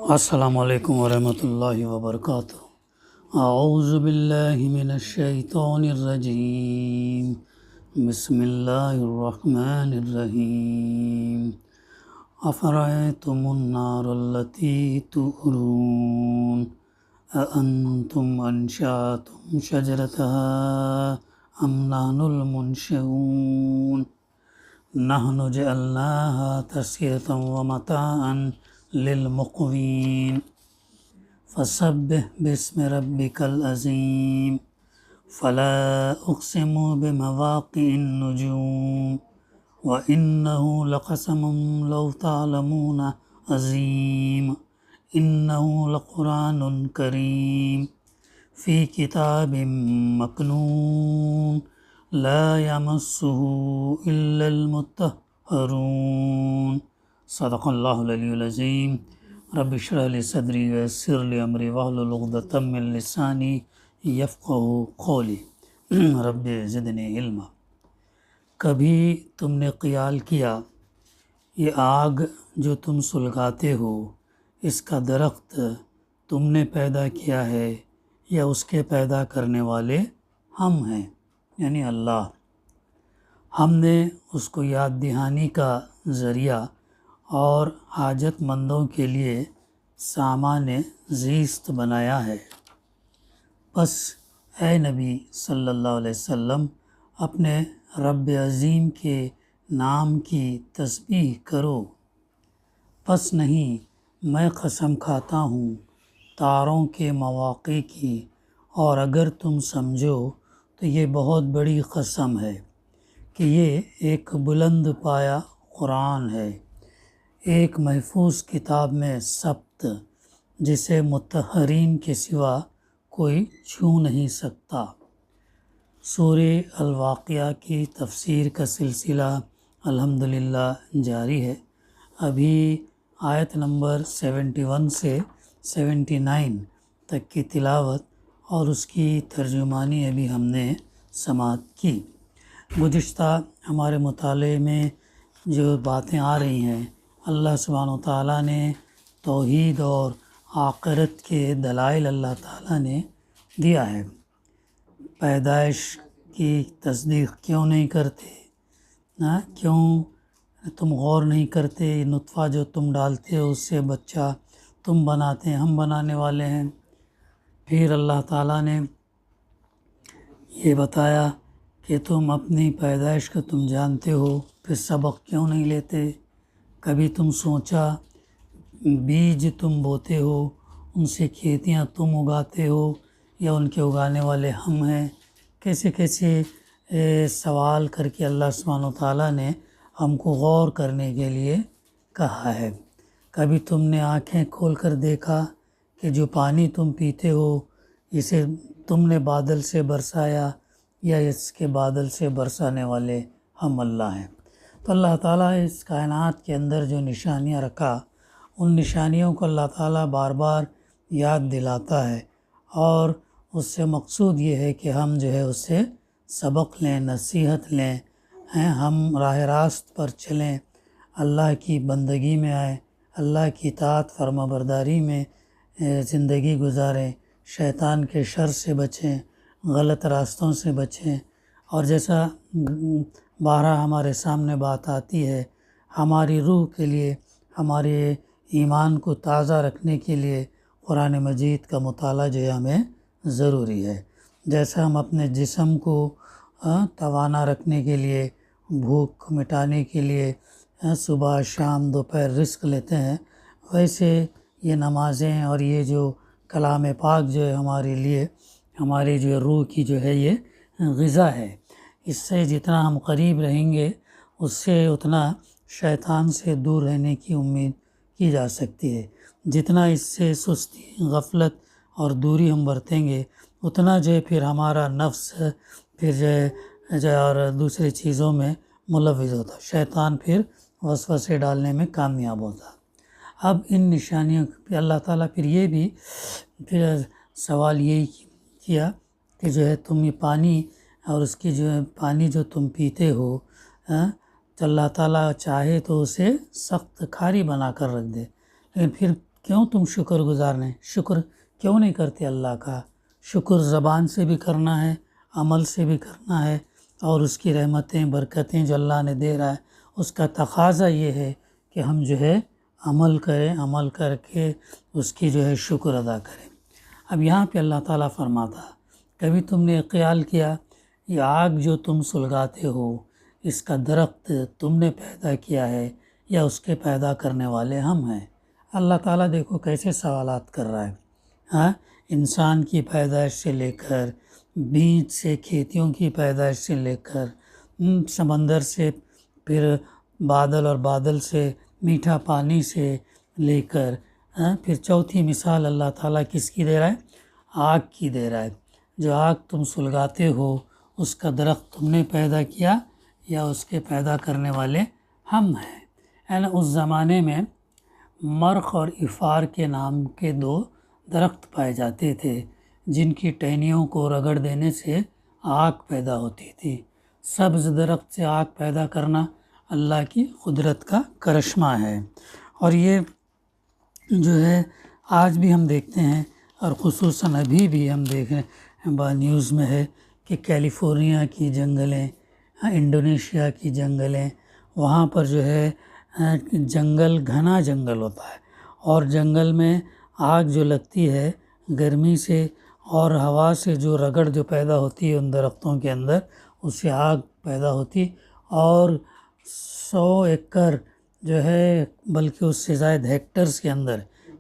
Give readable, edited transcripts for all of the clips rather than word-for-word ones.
السلام علیکم ورحمۃ اللہ وبرکاتہ۔ اعوذ باللہ من الشیطان الرجیم، بسم اللہ الرحمن الرحیم۔ افرأیتم النار التی تورون اانتم انشأتم شجرتها ام نحن المنشئون نحن جعلناها تذکرة ومتاعا للمقوین فسبح باسم ربک العظیم فلا اقسم بمواقع النجوم وإنه لقسم لو تعلمون عظیم إنه لقرآن کریم فی کتاب مکنون لا یمسه الا المطہرون۔ صدق اللہ العلی العظیم۔ رب اشرح لی صدری ویسر لی امری واحلل عقدۃ من لسانی یفقہوا قولی۔ رب زدنی علما۔ کبھی تم نے خیال کیا یہ آگ جو تم سلگاتے ہو اس کا درخت تم نے پیدا کیا ہے یا اس کے پیدا کرنے والے ہم ہیں یعنی اللہ؟ ہم نے اس کو یاد دہانی کا ذریعہ اور حاجت مندوں کے لیے سامان زیست بنایا ہے۔ بس اے نبی صلی اللہ علیہ وسلم اپنے رب عظیم کے نام کی تسبیح کرو۔ پس نہیں میں قسم کھاتا ہوں تاروں کے مواقع کی، اور اگر تم سمجھو تو یہ بہت بڑی قسم ہے کہ یہ ایک بلند پایہ قرآن ہے، ایک محفوظ کتاب میں ثبت جسے مطہرین کے سوا کوئی چھو نہیں سکتا۔ سورہ الواقعہ کی تفسیر کا سلسلہ الحمدللہ جاری ہے۔ ابھی آیت نمبر 71 سے 79 تک کی تلاوت اور اس کی ترجمانی ابھی ہم نے سماعت کی۔ گزشتہ ہمارے مطالعے میں جو باتیں آ رہی ہیں، اللہ سبحانہ وتعالیٰ نے توحید اور آخرت کے دلائل اللہ تعالیٰ نے دیا ہے۔ پیدائش کی تصدیق کیوں نہیں کرتے؟ کیوں تم غور نہیں کرتے؟ نطفہ جو تم ڈالتے ہو اس سے بچہ تم بناتے ہیں، ہم بنانے والے ہیں۔ پھر اللہ تعالیٰ نے یہ بتایا کہ تم اپنی پیدائش کو تم جانتے ہو، پھر سبق کیوں نہیں لیتے؟ کبھی تم سوچا بیج تم بوتے ہو، ان سے کھیتیاں تم اگاتے ہو یا ان کے اگانے والے ہم ہیں؟ کیسے کیسے سوال کر کے اللہ سبحانہ وتعالیٰ نے ہم کو غور کرنے کے لیے کہا ہے۔ کبھی تم نے آنکھیں کھول کر دیکھا کہ جو پانی تم پیتے ہو اسے تم نے بادل سے برسایا یا اس کے بادل سے برسانے والے ہم اللہ ہیں؟ تو اللہ تعالیٰ اس کائنات کے اندر جو نشانیاں رکھا، ان نشانیوں کو اللہ تعالیٰ بار بار یاد دلاتا ہے، اور اس سے مقصود یہ ہے کہ ہم جو ہے اس سے سبق لیں، نصیحت لیں، ہم راہ راست پر چلیں، اللہ کی بندگی میں آئیں، اللہ کی اطاعت فرما برداری میں زندگی گزاریں، شیطان کے شر سے بچیں، غلط راستوں سے بچیں۔ اور جیسا بارہا ہمارے سامنے بات آتی ہے، ہماری روح کے لیے، ہمارے ایمان کو تازہ رکھنے کے لیے قرآن مجید کا مطالعہ جو ہے ہمیں ضروری ہے۔ جیسا ہم اپنے جسم کو توانا رکھنے کے لیے، بھوک مٹانے کے لیے صبح شام دوپہر رزق لیتے ہیں، ویسے یہ نمازیں اور یہ جو کلام پاک جو ہے ہمارے لیے، ہماری جو روح کی جو ہے یہ غذا ہے۔ اس سے جتنا ہم قریب رہیں گے اس سے اتنا شیطان سے دور رہنے کی امید کی جا سکتی ہے۔ جتنا اس سے سستی، غفلت اور دوری ہم برتیں گے اتنا جو ہے پھر ہمارا نفس پھر جو ہے اور دوسری چیزوں میں ملوث ہوتا، شیطان پھر وسوسے ڈالنے میں کامیاب ہوتا۔ اب ان نشانیوں پہ اللہ تعالیٰ پھر یہ بھی پھر سوال یہی کیا کہ جو ہے تم یہ پانی اور اس کی جو ہے پانی جو تم پیتے ہو، تو اللہ تعالیٰ چاہے تو اسے سخت کھاری بنا کر رکھ دے، لیکن پھر کیوں تم شکر گزار نہیں، شکر کیوں نہیں کرتے اللہ کا؟ شکر زبان سے بھی کرنا ہے، عمل سے بھی کرنا ہے، اور اس کی رحمتیں برکتیں جو اللہ نے دے رہا ہے اس کا تقاضا یہ ہے کہ ہم جو ہے عمل کریں، عمل کر کے اس کی جو ہے شکر ادا کریں۔ اب یہاں پہ اللہ تعالیٰ فرماتا، کبھی تم نے خیال کیا یہ آگ جو تم سلگاتے ہو اس کا درخت تم نے پیدا کیا ہے یا اس کے پیدا کرنے والے ہم ہیں؟ اللہ تعالیٰ دیکھو کیسے سوالات کر رہا ہے۔ ہاں، انسان کی پیدائش سے لے کر، بیج سے کھیتیوں کی پیدائش سے لے کر، سمندر سے، پھر بادل اور بادل سے میٹھا پانی سے لے کر، پھر چوتھی مثال اللہ تعالیٰ کس کی دے رہا ہے؟ آگ کی دے رہا ہے۔ جو آگ تم سلگاتے ہو اس کا درخت تم نے پیدا کیا یا اس کے پیدا کرنے والے ہم ہیں؟ یعنی اس زمانے میں مرخ اور افار کے نام کے دو درخت پائے جاتے تھے جن کی ٹہنیوں کو رگڑ دینے سے آگ پیدا ہوتی تھی۔ سبز درخت سے آگ پیدا کرنا اللہ کی قدرت کا کرشمہ ہے، اور یہ جو ہے آج بھی ہم دیکھتے ہیں، اور خصوصاً ابھی بھی ہم دیکھیں نیوز میں ہے کہ کیلیفورنیا کی جنگلیں، انڈونیشیا کی جنگلیں، وہاں پر جو ہے جنگل گھنا جنگل ہوتا ہے، اور جنگل میں آگ جو لگتی ہے گرمی سے اور ہوا سے جو رگڑ جو پیدا ہوتی ہے ان درختوں کے اندر، اس سے آگ پیدا ہوتی، اور 100 ایکڑ جو ہے بلکہ اس سے زائد ہیکٹرز کے اندر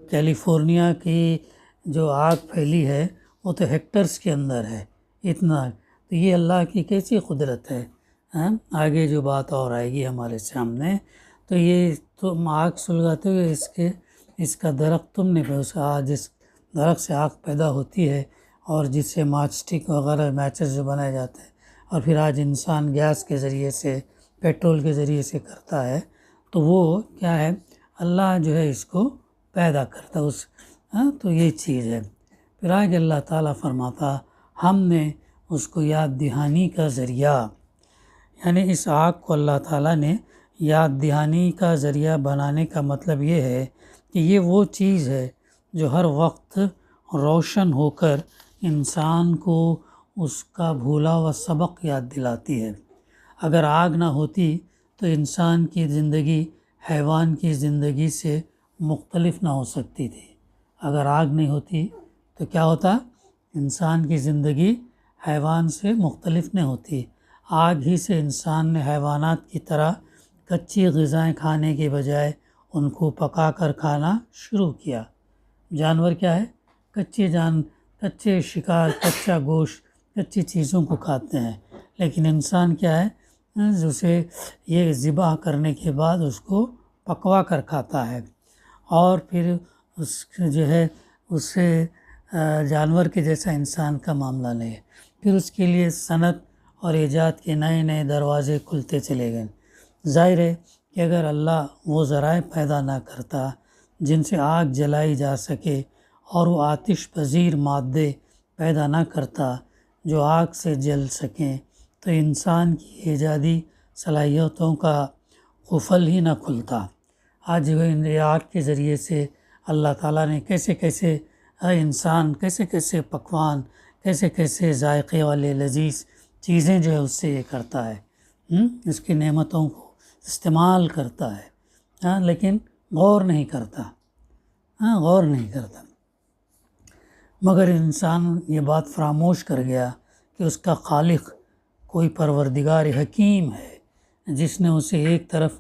کیلیفورنیا کی جو آگ پھیلی ہے وہ تو ہیکٹرز کے اندر ہے اتنا۔ تو یہ اللہ کی کیسی قدرت ہے، آگے جو بات اور آئے گی ہمارے سامنے۔ تو یہ تم آگ سلگاتے ہوئے اس کا درخت تم نے جس درخت سے آگ پیدا ہوتی ہے اور جس سے ماچ سٹک وغیرہ میچز جو بنائے جاتے ہیں، اور پھر آج انسان گیس کے ذریعے سے، پیٹرول کے ذریعے سے کرتا ہے، تو وہ کیا ہے؟ اللہ جو ہے اس کو پیدا کرتا تو یہ چیز ہے۔ پھر آگے اللہ تعالیٰ فرماتا ہم نے اس کو یاد دہانی کا ذریعہ، یعنی اس آگ کو اللہ تعالیٰ نے یاد دہانی کا ذریعہ بنانے کا مطلب یہ ہے کہ یہ وہ چیز ہے جو ہر وقت روشن ہو کر انسان کو اس کا بھولا ہوا سبق یاد دلاتی ہے۔ اگر آگ نہ ہوتی تو انسان کی زندگی حیوان کی زندگی سے مختلف نہ ہو سکتی تھی۔ اگر آگ نہیں ہوتی تو کیا ہوتا؟ انسان کی زندگی حیوان سے مختلف نہیں ہوتی۔ آگ ہی سے انسان نے حیوانات کی طرح کچی غذائیں کھانے کے بجائے ان کو پکا کر کھانا شروع کیا۔ جانور کیا ہے؟ کچے شکار، کچا گوشت، کچی چیزوں کو کھاتے ہیں، لیکن انسان کیا ہے؟ اسے یہ ذبح کرنے کے بعد اس کو پکوا کر کھاتا ہے، اور پھر اس جو ہے اس سے جانور کے جیسا انسان کا معاملہ نہیں ہے۔ پھر اس کے لیے صنعت اور ایجاد کے نئے نئے دروازے کھلتے چلے گئے۔ ظاہر ہے کہ اگر اللہ وہ ذرائع پیدا نہ کرتا جن سے آگ جلائی جا سکے، اور وہ آتش پذیر مادے پیدا نہ کرتا جو آگ سے جل سکیں، تو انسان کی ایجادی صلاحیتوں کا قفل ہی نہ کھلتا۔ آج آگ کے ذریعے سے اللہ تعالیٰ نے کیسے کیسے پکوان، کیسے کیسے ذائقے والے لذیذ چیزیں جو ہے اس سے یہ کرتا ہے، اس کی نعمتوں کو استعمال کرتا ہے، لیکن غور نہیں کرتا، مگر انسان یہ بات فراموش کر گیا کہ اس کا خالق کوئی پروردگار حکیم ہے جس نے اسے ایک طرف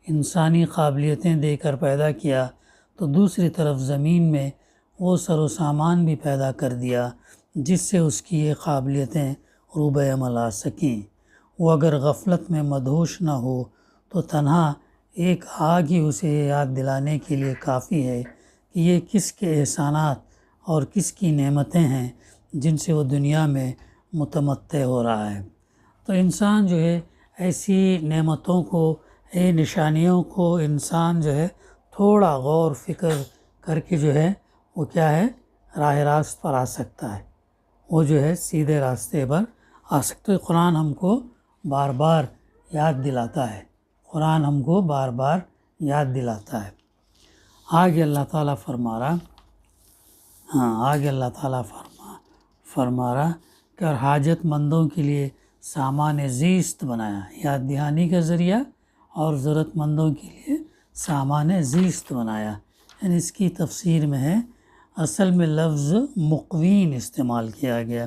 انسانی قابلیتیں دے کر پیدا کیا تو دوسری طرف زمین میں وہ سر و سامان بھی پیدا کر دیا جس سے اس کی یہ قابلیتیں روب عمل آ سکیں۔ وہ اگر غفلت میں مدہوش نہ ہو تو تنہا ایک آگ ہی اسے یاد دلانے کے لیے کافی ہے کہ یہ کس کے احسانات اور کس کی نعمتیں ہیں جن سے وہ دنیا میں متمتع ہو رہا ہے۔ تو انسان جو ہے ایسی نعمتوں کو، نشانیوں کو انسان جو ہے تھوڑا غور فکر کر کے جو ہے وہ کیا ہے؟ راہ راست پر آ سکتا ہے، وہ جو ہے سیدھے راستے پر آ سکتا ہے۔ قرآن ہم کو بار بار یاد دلاتا ہے، آگے اللہ تعالیٰ فرما رہا آگے اللہ تعالیٰ فرما رہا کہ اور حاجت مندوں کے لیے سامان زیست بنایا، یاد دہانی کا ذریعہ، اور ضرورت مندوں کے لیے سامان زیست بنایا. یعنی اس کی تفسیر میں ہے، اصل میں لفظ مقوین استعمال کیا گیا.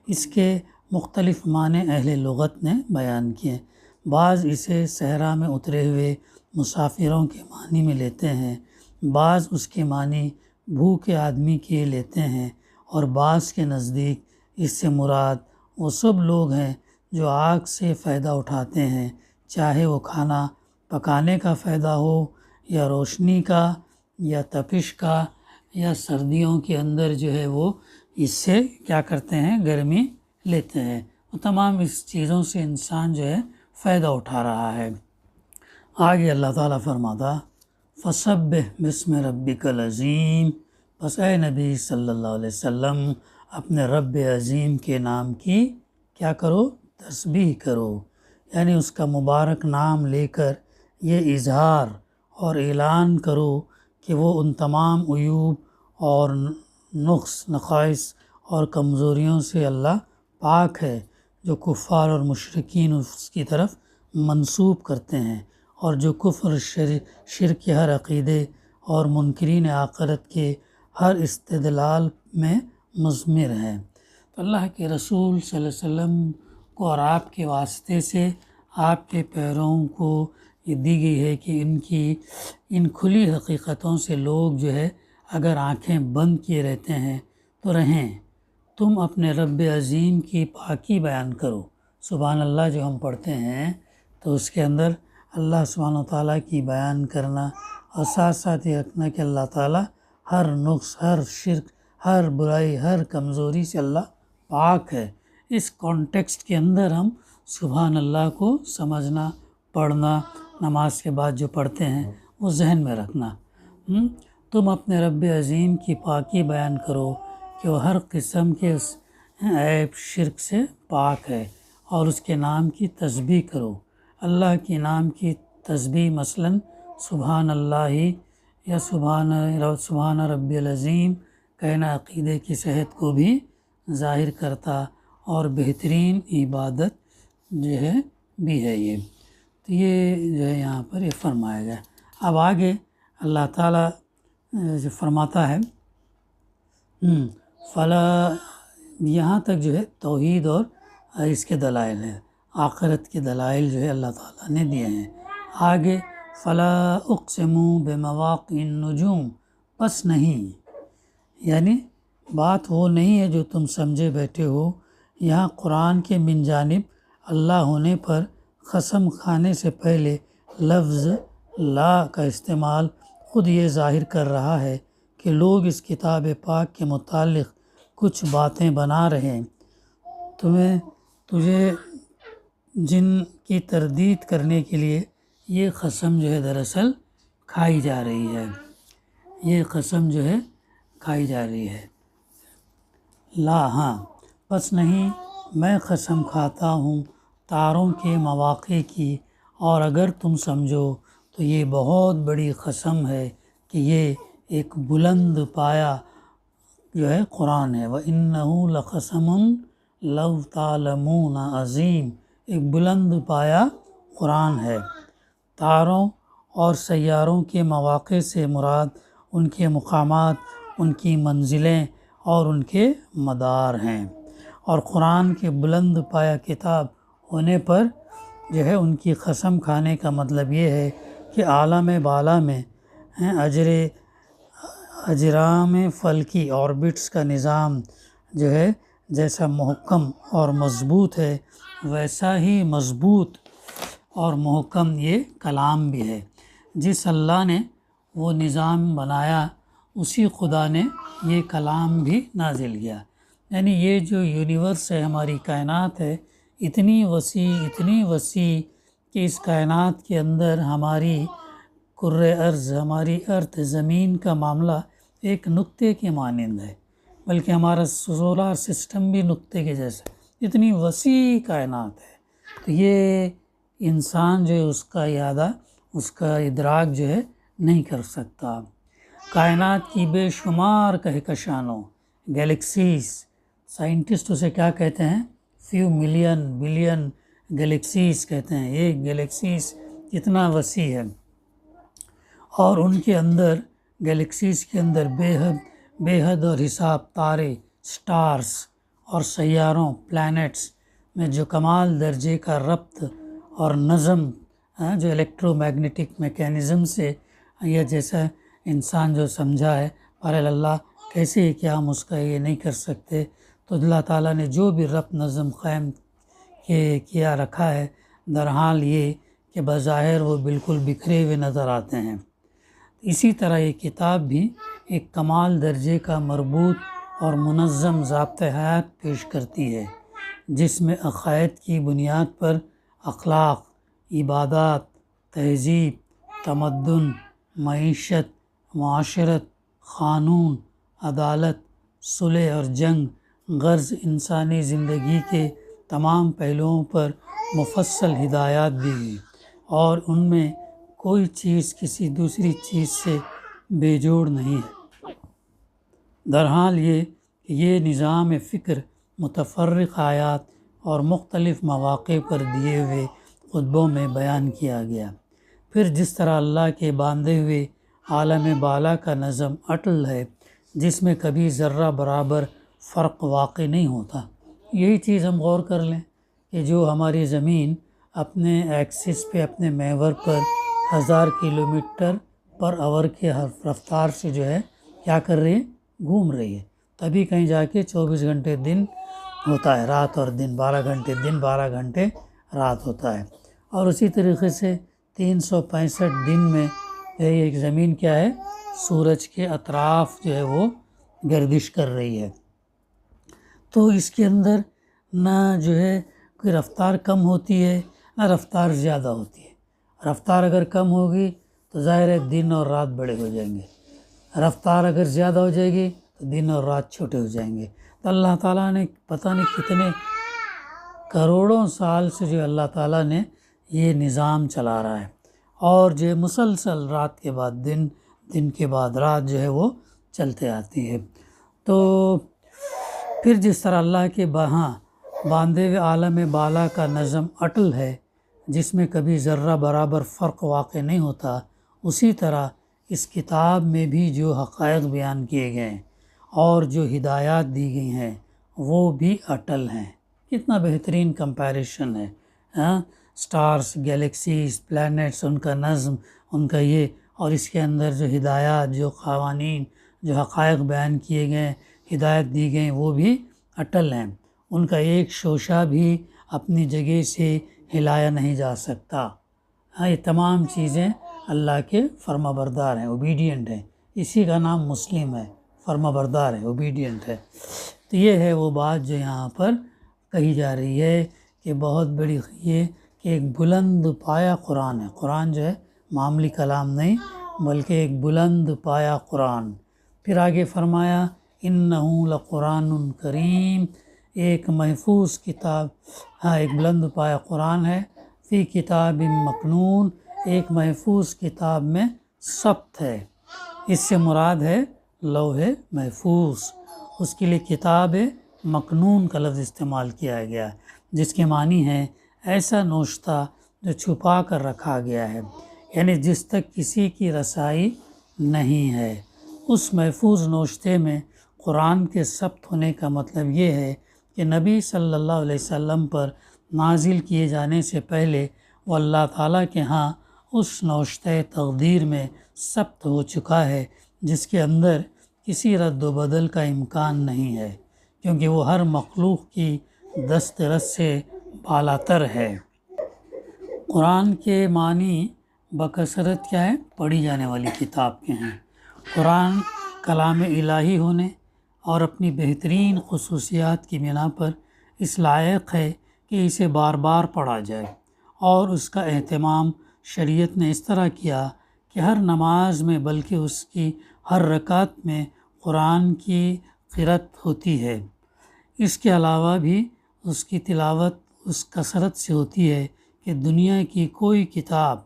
اس کے مختلف معنی اہل لغت نے بیان کیے. بعض اسے صحرا میں اترے ہوئے مسافروں کے معنی میں لیتے ہیں، بعض اس کے معنی بھوکے آدمی کے لیتے ہیں، اور بعض کے نزدیک اس سے مراد وہ سب لوگ ہیں جو آگ سے فائدہ اٹھاتے ہیں، چاہے وہ کھانا پکانے کا فائدہ ہو، یا روشنی کا، یا تپش کا، یا سردیوں کے اندر جو ہے وہ اس سے کیا کرتے ہیں، گرمی لیتے ہیں. وہ تمام اس چیزوں سے انسان جو ہے فائدہ اٹھا رہا ہے. آگے اللہ تعالیٰ فرماتا فَسَبِّحْ بِسْمِ رَبِّكَ الْعَظِيمِ، بس اے نبی صلی اللہ علیہ وسلم اپنے رب عظیم کے نام کی کیا کرو، تسبیح کرو. یعنی اس کا مبارک نام لے کر یہ اظہار اور اعلان کرو کہ وہ ان تمام عیوب اور نقص نقائص اور کمزوریوں سے اللہ پاک ہے جو کفار اور مشرکین اس کی طرف منسوب کرتے ہیں، اور جو کفر شرک کے ہر عقیدے اور منکرین آخرت کے ہر استدلال میں مضمر ہیں. تو اللہ کے رسول صلی اللہ علیہ وسلم کو اور آپ کے واسطے سے آپ کے پیروں کو یہ دی گئی ہے کہ ان کھلی حقیقتوں سے لوگ جو ہے اگر آنکھیں بند کیے رہتے ہیں تو رہیں. تم اپنے رب عظیم کی پاکی بیان کرو. سبحان اللہ جو ہم پڑھتے ہیں تو اس کے اندر اللہ سبحانہ وتعالیٰ کی بیان کرنا، اور ساتھ ساتھ یہ رکھنا کہ اللہ تعالیٰ ہر نقص، ہر شرک، ہر برائی، ہر کمزوری سے اللہ پاک ہے. اس کانٹیکسٹ کے اندر ہم سبحان اللہ کو سمجھنا، پڑھنا، نماز کے بعد جو پڑھتے ہیں وہ ذہن میں رکھنا. تم اپنے رب عظیم کی پاکی بیان کرو کہ وہ ہر قسم کے عیب شرک سے پاک ہے، اور اس کے نام کی تسبیح کرو. اللہ کے نام کی تسبیح مثلاً سبحان اللہ یا سبحان ربی العظیم کہنا عقیدے کی صحت کو بھی ظاہر کرتا اور بہترین عبادت جو ہے بھی ہے. تو یہ جو ہے یہاں پر یہ فرمایا گیا. اب آگے اللہ تعالیٰ جو فرماتا ہے فلا، یہاں تک جو ہے توحید اور اس کے دلائل ہے، آخرت کے دلائل جو ہے اللہ تعالیٰ نے دیے ہیں. آگے فلا اقسم بمواقع النجوم، پس نہیں، یعنی بات وہ نہیں ہے جو تم سمجھے بیٹھے ہو. یہاں قرآن کے من جانب اللہ ہونے پر قسم کھانے سے پہلے لفظ لا کا استعمال خود یہ ظاہر کر رہا ہے کہ لوگ اس کتاب پاک کے متعلق کچھ باتیں بنا رہے ہیں. تجھے جن کی تردید کرنے کے لیے یہ قسم جو ہے دراصل کھائی جا رہی ہے، یہ قسم جو ہے کھائی جا رہی ہے. لا، ہاں، بس نہیں، میں قسم کھاتا ہوں تاروں کے مواقع کی، اور اگر تم سمجھو تو یہ بہت بڑی قسم ہے کہ یہ ایک بلند پایا جو ہے قرآن ہے. وَإِنَّهُ لَقَسَمٌ لَوْ تَعْلَمُونَ عظیم، ایک بلند پایا قرآن ہے. تاروں اور سیاروں کے مواقع سے مراد ان کے مقامات، ان کی منزلیں اور ان کے مدار ہیں، اور قرآن کے بلند پایا کتاب ہونے پر جو ہے ان کی قسم کھانے کا مطلب یہ ہے کہ عالم بالا میں اجرام فلکی آربٹس کا نظام جو ہے جیسا محکم اور مضبوط ہے، ویسا ہی مضبوط اور محکم یہ کلام بھی ہے. جس اللہ نے وہ نظام بنایا اسی خدا نے یہ کلام بھی نازل کیا. یعنی یہ جو یونیورس ہے، ہماری کائنات ہے، اتنی وسیع کہ اس کائنات کے اندر ہماری کرۂ ارض، ہماری ارتھ زمین کا معاملہ ایک نقطے کے مانند ہے، بلکہ ہمارا سولار سسٹم بھی نقطے کے جیسا، اتنی وسیع کائنات ہے. تو یہ انسان جو ہے اس کا احاطہ، اس کا ادراک جو ہے نہیں کر سکتا. کائنات کی بے شمار کہکشانوں، گیلیکسیز، سائنٹسٹ اسے کیا کہتے ہیں؟ فیو ملین بلین گیلیکسیز کہتے ہیں۔ ایک گیلیکسیز کتنا وسیع ہے، اور ان کے اندر، گیلیکسیز کے اندر بے حد اور حساب تارے، سٹارز اور سیاروں، پلانٹس میں جو کمال درجے کا ربط اور نظم، جو الیکٹرو میگنیٹک میکینزم سے، یا جیسا انسان جو سمجھا ہے، پر اللہ کیسے کہ ہم اس کا یہ نہیں کر سکتے، تو اللہ تعالیٰ نے جو بھی ربط نظم قائم کیا رکھا ہے، درحال یہ کہ بظاہر وہ بالکل بکھرے ہوئے نظر آتے ہیں۔ اسی طرح یہ کتاب بھی ایک کمال درجے کا مربوط اور منظم ضابطۂ حیات پیش کرتی ہے، جس میں عقائد کی بنیاد پر اخلاق، عبادات، تہذیب، تمدن، معیشت، معاشرت، قانون، عدالت، صلح اور جنگ، غرض انسانی زندگی کے تمام پہلوؤں پر مفصل ہدایات دی گئی، اور ان میں کوئی چیز کسی دوسری چیز سے بے جوڑ نہیں ہے۔ درحال یہ نظام فکر متفرق آیات اور مختلف مواقع پر دیے ہوئے خطبوں میں بیان کیا گیا۔ پھر جس طرح اللہ کے باندھے ہوئے عالم بالا کا نظم اٹل ہے، جس میں کبھی ذرہ برابر فرق واقع نہیں ہوتا۔ یہی چیز ہم غور کر لیں کہ جو ہماری زمین اپنے ایکسس پہ، اپنے محور پر 1000 کلومیٹر پر آور کے رفتار سے جو ہے کیا کر رہی ہے؟ گھوم رہی ہے۔ تبھی کہیں جا کے 24 گھنٹے دن ہوتا ہے، رات اور دن، 12 گھنٹے دن، 12 گھنٹے رات ہوتا ہے۔ اور اسی طریقے سے 365 دن میں ایک زمین کیا ہے؟ سورج کے اطراف جو ہے وہ گردش کر رہی ہے۔ تو اس کے اندر نہ جو ہے کوئی رفتار کم ہوتی ہے، نہ رفتار زیادہ ہوتی ہے۔ رفتار اگر کم ہوگی تو ظاہر ہے دن اور رات بڑے ہو جائیں گے، رفتار اگر زیادہ ہو جائے گی تو دن اور رات چھوٹے ہو جائیں گے۔ تو اللہ تعالیٰ نے پتہ نہیں کتنے کروڑوں سال سے جو اللہ تعالیٰ نے یہ نظام چلا رہا ہے، اور جو مسلسل رات کے بعد دن، دن کے بعد رات جو ہے وہ چلتے آتی ہے۔ تو پھر جس طرح اللہ کے باندھے ہوئے عالم بالا کا نظم اٹل ہے، جس میں کبھی ذرہ برابر فرق واقع نہیں ہوتا، اسی طرح اس کتاب میں بھی جو حقائق بیان کیے گئے ہیں اور جو ہدایات دی گئی ہیں وہ بھی اٹل ہیں۔ کتنا بہترین کمپیریشن ہے، سٹارز، گیلیکسیز، پلانٹس، ان کا نظم، ان کا یہ، اور اس کے اندر جو ہدایات، جو قوانین، جو حقائق بیان کیے گئے، ہدایت دی گئیں، وہ بھی اٹل ہیں۔ ان کا ایک شوشہ بھی اپنی جگہ سے ہلایا نہیں جا سکتا۔ یہ تمام چیزیں اللہ کے فرما بردار ہیں، اوبیڈینٹ ہیں۔ اسی کا نام مسلم ہے، فرما بردار ہے، اوبیڈینٹ ہے۔ تو یہ ہے وہ بات جو یہاں پر کہی جا رہی ہے کہ بہت بڑی یہ کہ ایک بلند پایا قرآن ہے۔ قرآن جو ہے معمولی کلام نہیں، بلکہ ایک بلند پایا قرآن۔ پھر آگے فرمایا اِنَّهُ لَقُرْآنٌ کریم، ایک محفوظ کتاب، ایک بلند پایا قرآن ہے، فی کتاب مکنون، ایک محفوظ کتاب میں ثبت ہے۔ اس سے مراد ہے لوح محفوظ، اس کے لیے کتاب مکنون کا لفظ استعمال کیا گیا ہے، جس کے معنی ہے ایسا نوشتہ جو چھپا کر رکھا گیا ہے، یعنی جس تک کسی کی رسائی نہیں ہے۔ اس محفوظ نوشتے میں قرآن کے ثبت ہونے کا مطلب یہ ہے کہ نبی صلی اللہ علیہ وسلم پر نازل کیے جانے سے پہلے وہ اللہ تعالیٰ کے ہاں اس نوشتہ تقدیر میں ثبت ہو چکا ہے، جس کے اندر کسی رد و بدل کا امکان نہیں ہے، کیونکہ وہ ہر مخلوق کی دسترس سے بالاتر ہے۔ قرآن کے معنی بکثرت کیا ہے؟ پڑھی جانے والی کتاب کے ہیں۔ قرآن کلام الہی ہونے اور اپنی بہترین خصوصیات کی بنا پر اس لائق ہے کہ اسے بار بار پڑھا جائے، اور اس کا اہتمام شریعت نے اس طرح کیا کہ ہر نماز میں بلکہ اس کی ہر رکعت میں قرآن کی قرأت ہوتی ہے۔ اس کے علاوہ بھی اس کی تلاوت اس کثرت سے ہوتی ہے کہ دنیا کی کوئی کتاب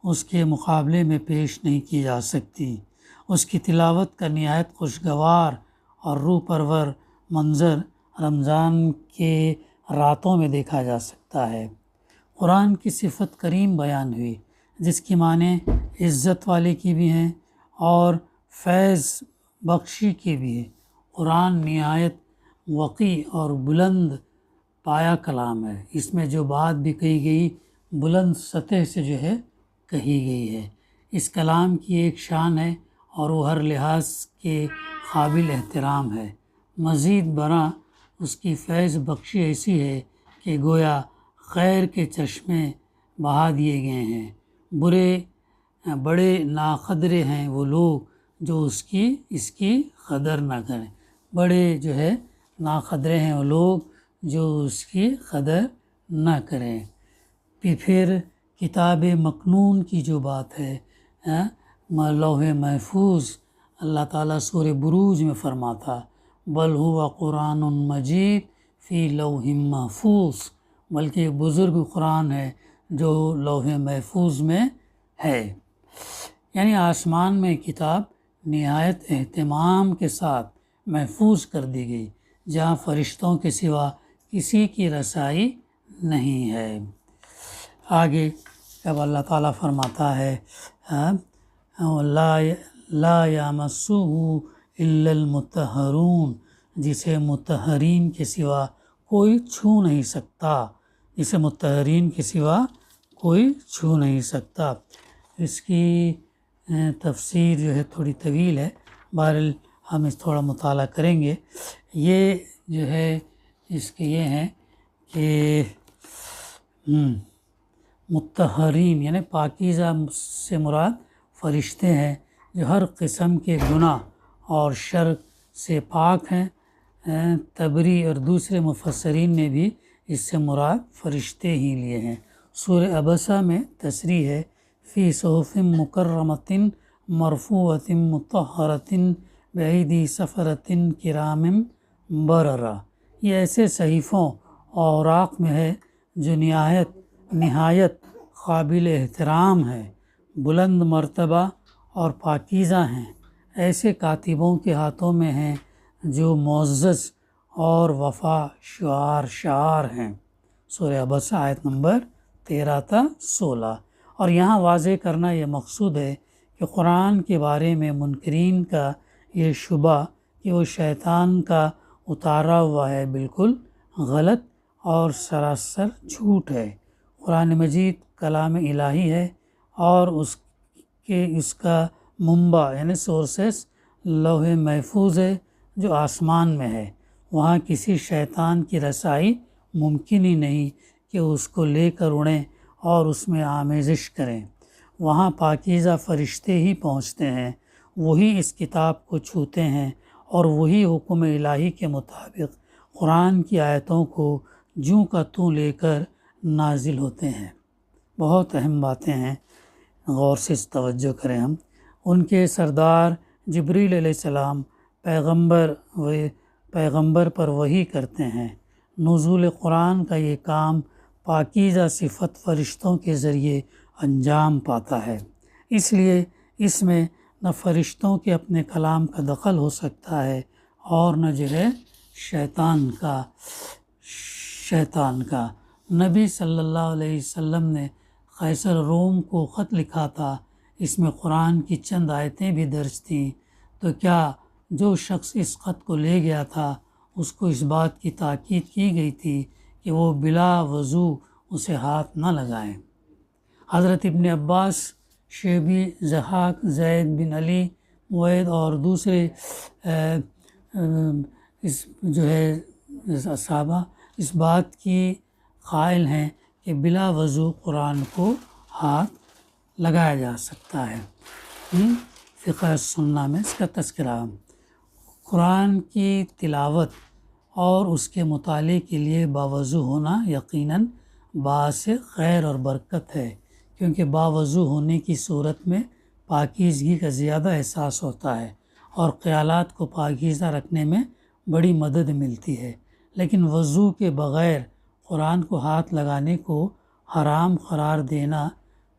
اس کے مقابلے میں پیش نہیں کی جا سکتی۔ اس کی تلاوت کا نہایت خوشگوار اور روح پرور منظر رمضان کے راتوں میں دیکھا جا سکتا ہے۔ قرآن کی صفت کریم بیان ہوئی، جس کی معنی عزت والے کی بھی ہیں اور فیض بخشی کی بھی ہے۔ قرآن نہایت وقی اور بلند پایا کلام ہے۔ اس میں جو بات بھی کہی گئی بلند سطح سے کہی گئی ہے۔ اس کلام کی ایک شان ہے اور وہ ہر لحاظ کے قابل احترام ہے۔ مزید برآں اس کی فیض بخشی ایسی ہے کہ گویا خیر کے چشمے بہا دیے گئے ہیں۔ بڑے ناقدرے ہیں وہ لوگ جو اس کی قدر نہ کریں۔ بڑے ناقدرے ہیں وہ لوگ جو اس کی قدر نہ کریں۔ پھر کتاب مکنون کی جو بات ہے، لوح محفوظ، اللہ تعالیٰ سورہ بروج میں فرماتا بل هو قرآن مجید فی لوح محفوظ، بلکہ ایک بزرگ قرآن ہے جو لوح محفوظ میں ہے۔ یعنی آسمان میں کتاب نہایت اہتمام کے ساتھ محفوظ کر دی گئی، جہاں فرشتوں کے سوا کسی کی رسائی نہیں ہے۔ آگے جب اللہ تعالیٰ فرماتا ہے لا یمسہ الا المطہرون، جسے مطہرین کے سوا کوئی چھو نہیں سکتا، اس کی تفسیر تھوڑی طویل ہے، بہرحال ہم اس تھوڑا مطالعہ کریں گے۔ یہ اس کے یہ ہیں کہ مطہرین یعنی پاکیزہ سے مراد فرشتے ہیں جو ہر قسم کے گناہ اور شر سے پاک ہیں۔ تبری اور دوسرے مفسرین نے بھی اس سے مراد فرشتے ہی لیے ہیں۔ سورہ عبسہ میں تصریح ہے فی صحف مکرمۃ مرفوعۃ مطہرۃ بایدی سفرۃ کرام بررہ، یہ ایسے صحیفوں اور اوراق میں ہے جو نہایت قابل احترام ہے، بلند مرتبہ اور پاکیزہ ہیں، ایسے کاتبوں کے ہاتھوں میں ہیں جو معزز اور وفا شعار ہیں۔ سورہ عبسہ آیت نمبر 13 تا 16۔ اور یہاں واضح کرنا یہ مقصود ہے کہ قرآن کے بارے میں منکرین کا یہ شبہ کہ وہ شیطان کا اتارا ہوا ہے بالکل غلط اور سراسر جھوٹ ہے۔ قرآن مجید کلام الہی ہے اور اس کا منبع یعنی سورسز لوح محفوظ ہے جو آسمان میں ہے۔ وہاں کسی شیطان کی رسائی ممکن ہی نہیں کہ اس کو لے کر اڑیں اور اس میں آمیزش کریں۔ وہاں پاکیزہ فرشتے ہی پہنچتے ہیں، وہی اس کتاب کو چھوتے ہیں اور وہی حکم الہی کے مطابق قرآن کی آیتوں کو جوں کا توں لے کر نازل ہوتے ہیں۔ بہت اہم باتیں ہیں، غور سے توجہ کریں ہم۔ ان کے سردار جبریل علیہ السلام پیغمبر پر وحی کرتے ہیں۔ نزول قرآن کا یہ کام پاکیزہ صفت فرشتوں کے ذریعے انجام پاتا ہے، اس لیے اس میں نہ فرشتوں کے اپنے کلام کا دخل ہو سکتا ہے اور نہ شیطان کا۔ نبی صلی اللہ علیہ وسلم نے قیصر روم کو خط لکھا تھا، اس میں قرآن کی چند آیتیں بھی درج تھیں، تو کیا جو شخص اس خط کو لے گیا تھا اس کو اس بات کی تاکید کی گئی تھی کہ وہ بلا وضو اسے ہاتھ نہ لگائیں۔ حضرت ابن عباس، شیبی، ضحاک، زید بن علی، موید اور دوسرے صحابہ اس بات کی قائل ہیں کہ بلا وضو قرآن کو ہاتھ لگایا جا سکتا ہے۔ فقہ سنہ میں اس کا تذکرہ۔ قرآن کی تلاوت اور اس کے مطالعے کے لیے باوضو ہونا یقیناً باعث خیر اور برکت ہے، کیونکہ باوضو ہونے کی صورت میں پاکیزگی کا زیادہ احساس ہوتا ہے اور خیالات کو پاکیزہ رکھنے میں بڑی مدد ملتی ہے۔ لیکن وضو کے بغیر قرآن کو ہاتھ لگانے کو حرام قرار دینا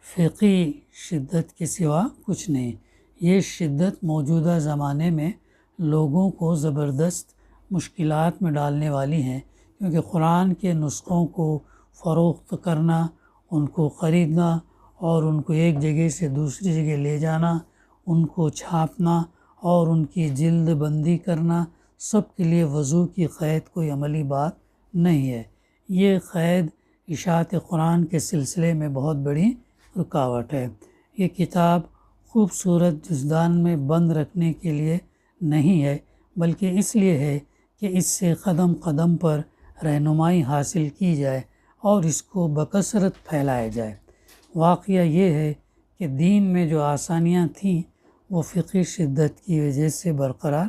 فقہی شدت کے سوا کچھ نہیں۔ یہ شدت موجودہ زمانے میں لوگوں کو زبردست مشکلات میں ڈالنے والی ہیں، کیونکہ قرآن کے نسخوں کو فروخت کرنا، ان کو خریدنا اور ان کو ایک جگہ سے دوسری جگہ لے جانا، ان کو چھاپنا اور ان کی جلد بندی کرنا، سب کے لیے وضو کی قید کوئی عملی بات نہیں ہے۔ یہ قید اشاعت قرآن کے سلسلے میں بہت بڑی رکاوٹ ہے۔ یہ کتاب خوبصورت جزدان میں بند رکھنے کے لیے نہیں ہے، بلکہ اس لیے ہے کہ اس سے قدم قدم پر رہنمائی حاصل کی جائے اور اس کو بکثرت پھیلایا جائے۔ واقعہ یہ ہے کہ دین میں جو آسانیاں تھیں وہ فقہی شدت کی وجہ سے برقرار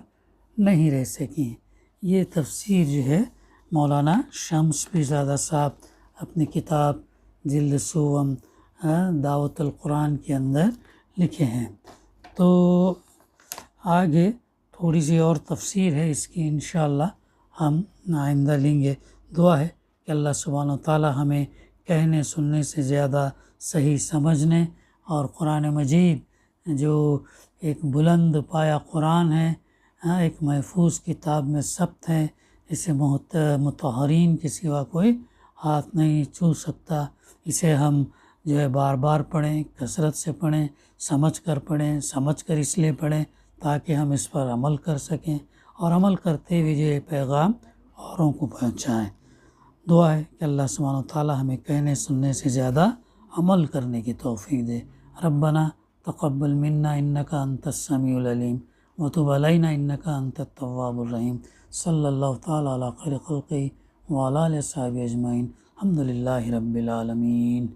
نہیں رہ سکیں۔ یہ تفسیر جو ہے مولانا شمس پیرزادہ صاحب اپنی کتاب جلد سوم دعوت القرآن کے اندر لکھے ہیں۔ تو آگے تھوڑی سی اور تفسیر ہے اس کی، انشاءاللہ ہم آئندہ لیں گے۔ دعا ہے کہ اللہ سبحانہ وتعالی ہمیں کہنے سننے سے زیادہ صحیح سمجھنے اور قرآن مجید جو ایک بلند پایہ قرآن ہے، ایک محفوظ کتاب میں ثبت ہے، اسے مطہرین کے سوا کوئی ہاتھ نہیں چھو سکتا، اسے ہم جو ہے بار بار پڑھیں، کثرت سے پڑھیں، سمجھ کر اس لیے پڑھیں تاکہ ہم اس پر عمل کر سکیں اور عمل کرتے ہوئے یہ پیغام اوروں کو پہنچائیں۔ دعا ہے کہ اللہ سبحانہ وتعالی ہمیں کہنے سننے سے زیادہ عمل کرنے کی توفیق دے۔ ربنا تقبل منا انک انت السمیع العلیم وتب علینا انک انت التواب الرحیم۔ صلی اللہ تعالی علی خیر خلقہ وعلی آلہ وصحبہ اجمعین۔ الحمد للہ رب العالمین۔